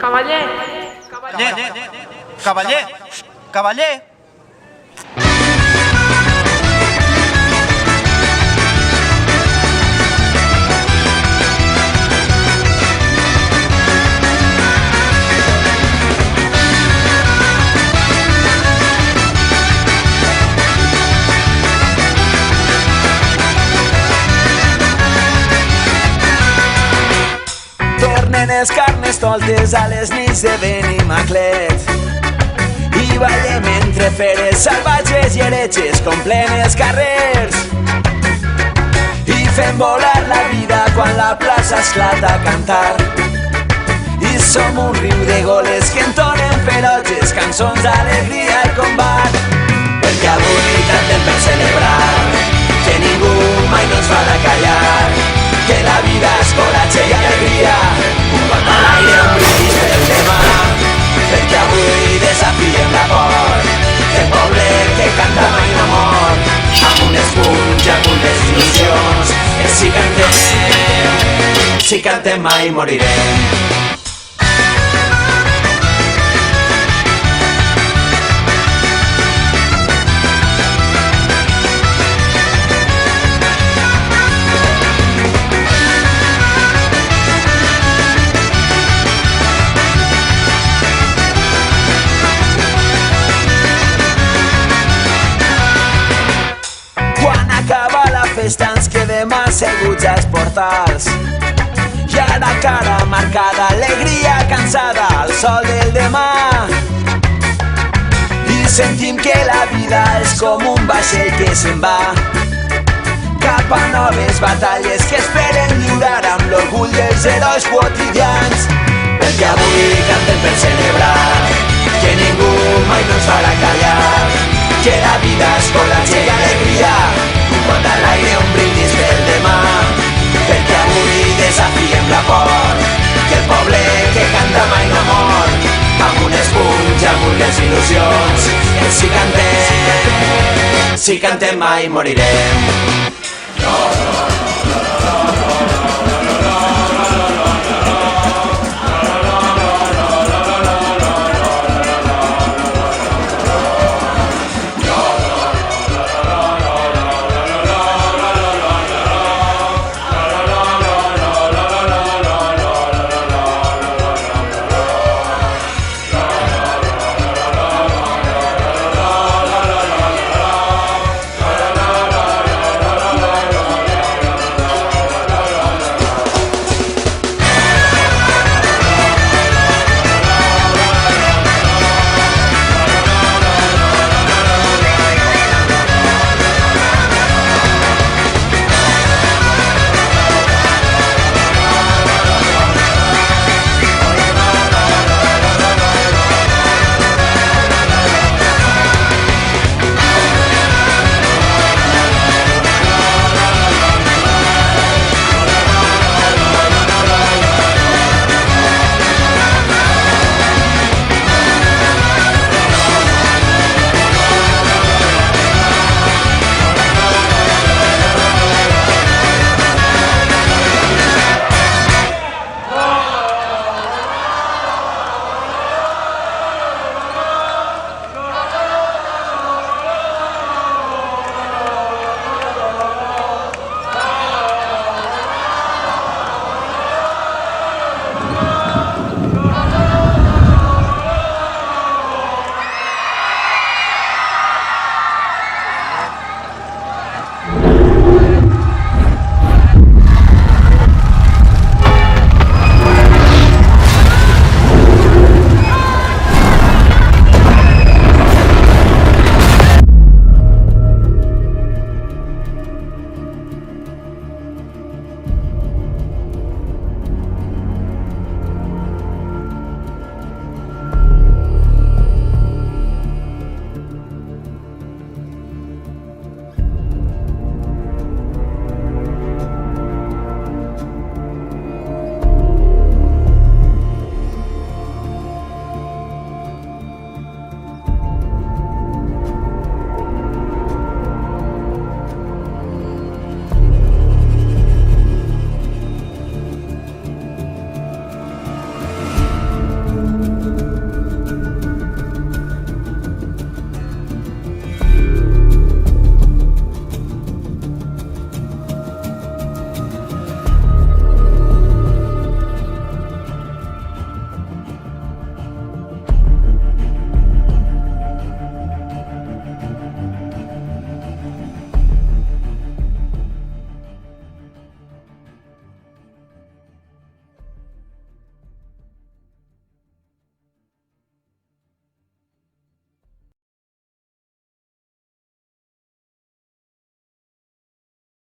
Cavaller. Cavaller. Cavaller. Tornen els carnestoltes a les nits de Benimaclet i ballem entre feres salvatges i heretges complen els carrers i fem volar la vida quan la plaça esclata a cantar i som un riu de goles que entonen ferotges cançons d'alegria al combat perquè avui cantem per celebrar que ningú mai no ens farà callar que la vida és coratge i alegria un got a l'aire, un brindis per el demà perquè avui desafiem la por que el poble que canta mai no mor amb un espuny i amb unes il·lusions que si cantem mai morirem. Acaba la festa, ens quedem asseguts als portals i ara cara marcada, alegria cansada al sol del demà i sentim que la vida és com un vaixell que se'n va cap a noves batalles que esperen lliurar amb l'orgull dels herois quotidians perquè avui cantem per celebrar que ningú mai no ens farà callar que la vida és coratge i alegria un got a l'aire, un brindis per el demà perquè avui desafiem la por que el poble que canta mai no mor amb un espuny, amb unes il·lusions que si cantem mai morirem. No.